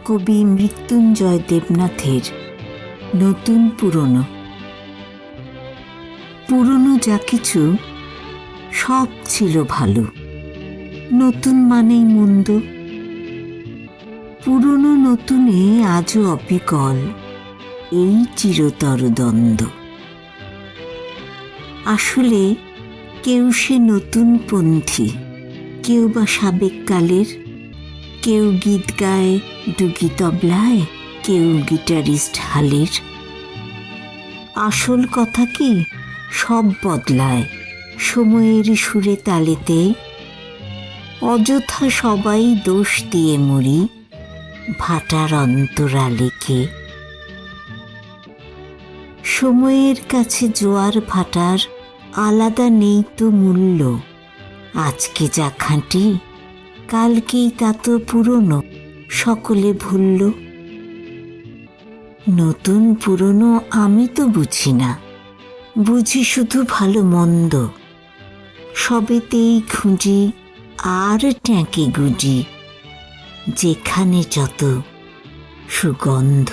কবি মৃত্যুঞ্জয় দেবনাথের নতুন পুরনো। পুরনো যা কিছু সব ছিল ভালো, নতুন মানেই মন্দ। পুরনো নতুনে আজও অবিকল এই চিরতর দ্বন্দ্ব। আসলে কেউ সে নতুন পন্থী, কেউ বা সাবেক কালের, কেউ গীত গায় ডুগি তবলায়, কেউ গিটারিস্ট হালের। আসল কথা কি সব বদলায় সময়ের সুরে তালেতে। অযথা সবাই দোষ দিয়ে মরি ভাটার অন্তরালেকে। সময়ের কাছে জোয়ার ভাটার আলাদা নেই তো মূল্য। আজকে যা খাঁটি কালকেই তা তো পুরনো, সকলে ভুলল। নতুন পুরনো আমি তো বুঝি না, বুঝি শুধু ভালো মন্দ। সবেতেই খুঁজি আর ট্যাঁকে গুজি, যেখানে যত সুগন্ধ।